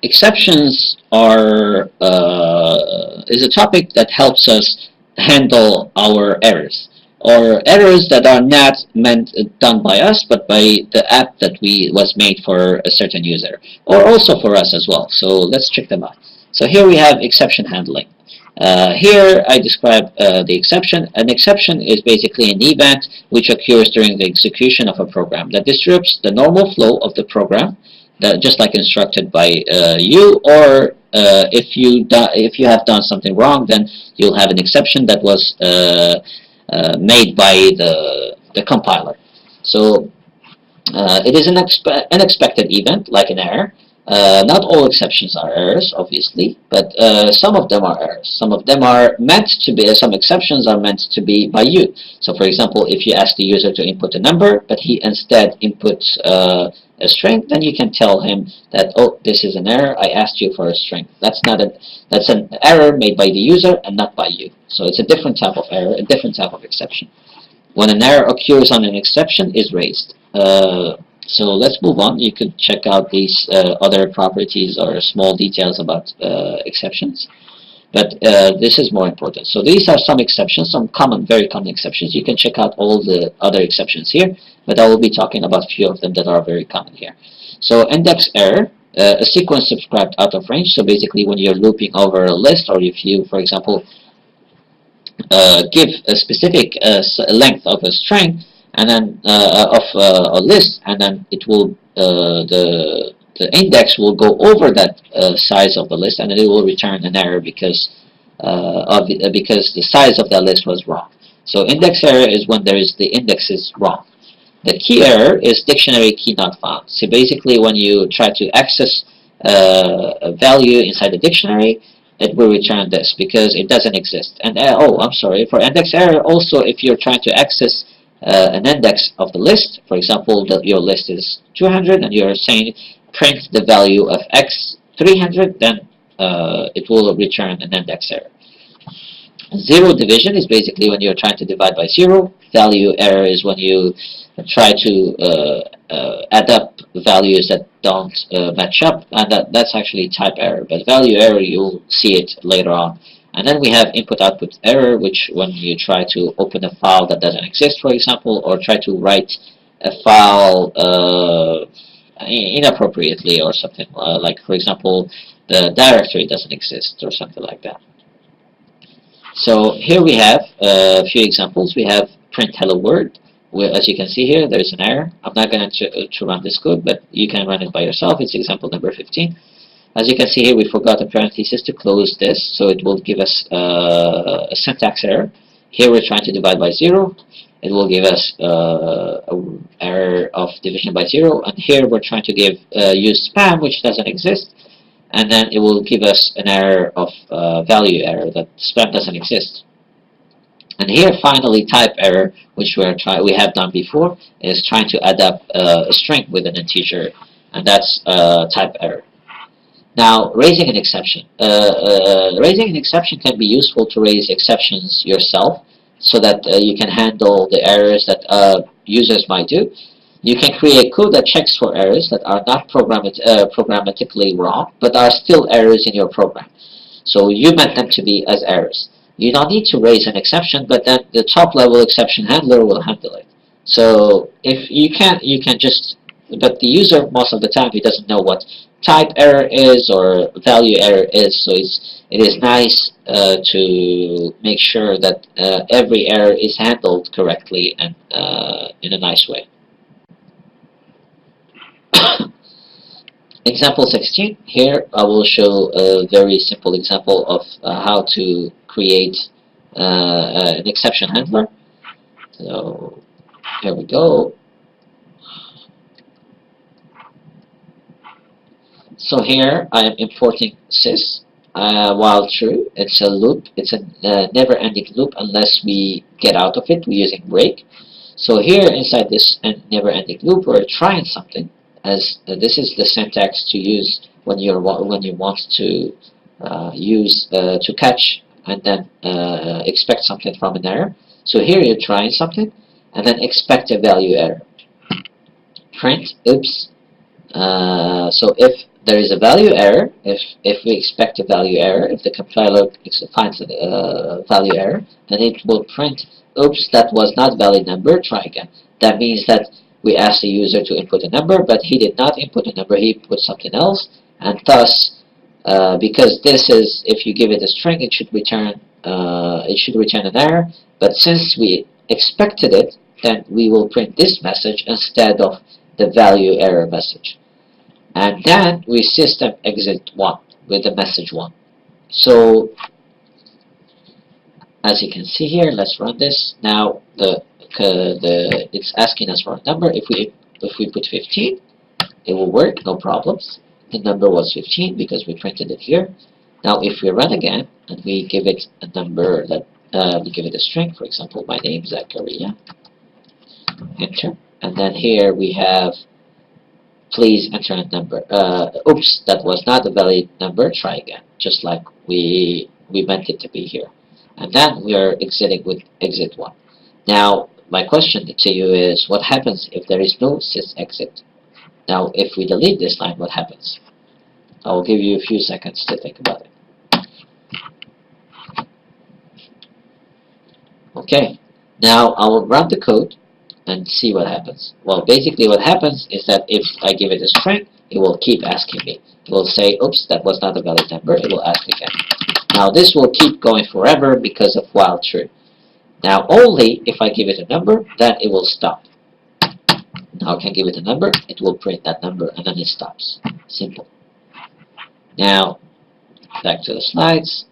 exceptions are is a topic that helps us handle our errors, or errors that are not done by us, but by the app that was made for a certain user, or also for us as well. So let's check them out. So here we have exception handling. Here I describe the exception. An exception is basically an event which occurs during the execution of a program that disrupts the normal flow of the program, just like instructed by you, or if you have done something wrong, then you'll have an exception that was made by the compiler. So it is an unexpected event, like an error. Not all exceptions are errors, obviously, but some of them are errors. Some of them are meant to be. Some exceptions are meant to be by you. So, for example, if you ask the user to input a number, but he instead inputs a string, then you can tell him that, oh, this is an error. I asked you for a string. That's an error made by the user and not by you. So it's a different type of error, a different type of exception. When an error occurs on an exception is raised. So let's move on. You could check out these other properties or small details about exceptions. But this is more important. So these are some exceptions, some very common exceptions. You can check out all the other exceptions here, but I will be talking about a few of them that are very common here. So index error, a sequence subscribed out of range. So basically when you're looping over a list, or if you, for example, give a specific length of a string, and then of a list, and then it will the index will go over that size of the list, and then it will return an error because because the size of that list was wrong. So index error is when the index is wrong. The key error is dictionary key not found. So basically, when you try to access a value inside the dictionary, it will return this because it doesn't exist. And oh, I'm sorry, for index error also, if you're trying to access an index of the list, for example, your list is 200 and you're saying print the value of x 300, then it will return an index error. Zero division is basically when you're trying to divide by zero. Value error is when you try to add up values that don't match up, and that's actually type error. But value error, you'll see it later on. And then we have input-output error, which when you try to open a file that doesn't exist, for example, or try to write a file inappropriately or something, like, for example, the directory doesn't exist or something like that. So here we have a few examples. We have print hello world. As you can see here, there's an error. I'm not going to run this code, but you can run it by yourself. It's example number 15. As you can see here, we forgot a parenthesis to close this, so it will give us a syntax error. Here we're trying to divide by 0. It will give us an error of division by 0. And here we're trying to use spam, which doesn't exist. And then it will give us an error of value error, that spam doesn't exist. And here, finally, type error, which we have done before, is trying to add up a string with an integer, and that's type error. Now, raising an exception. Raising an exception can be useful to raise exceptions yourself, so that you can handle the errors that users might do. You can create code that checks for errors that are not programmatically wrong, but are still errors in your program. So you meant them to be as errors. You don't need to raise an exception, but then the top-level exception handler will handle it. So if you can just, but the user, most of the time, he doesn't know what type error is or value error is, so it is nice to make sure that every error is handled correctly and in a nice way. Example 16. Here I will show a very simple example of how to create an exception handler. So here we go. So here I am importing sys while true. It's a loop. It's a never-ending loop unless we get out of it. We're using break. So here inside this never-ending loop, we're trying something. As this is the syntax to use when you want to use to catch and then expect something from an error. So here you're trying something and then expect a value error. Print oops. So if there is a value error. If we expect a value error, if the compiler finds a value error, then it will print, oops, that was not valid number, try again. That means that we asked the user to input a number, but he did not input a number, he put something else, and thus, because this is, if you give it a string, it should return an error, but since we expected it, then we will print this message instead of the value error message. And then we system exit 1 with the message 1. So as you can see here, let's run this. Now it's asking us for a number. If we put 15, it will work, no problems. The number was 15 because we printed it here. Now if we run again and we give it a number that we give it a string, for example, my name Zachariah, enter, and then here we have, please enter a number. Oops, that was not a valid number. Try again, just like we meant it to be here. And then we are exiting with exit 1. Now, my question to you is, what happens if there is no sysexit? Now, if we delete this line, what happens? I will give you a few seconds to think about it. Okay, now I will run the code and see what happens. Well, basically what happens is that if I give it a string, it will keep asking me. It will say, oops, that was not a valid number. It will ask again. Now this will keep going forever because of while true. Now only if I give it a number, then it will stop. Now I can give it a number, it will print that number, and then it stops. Simple. Now, back to the slides.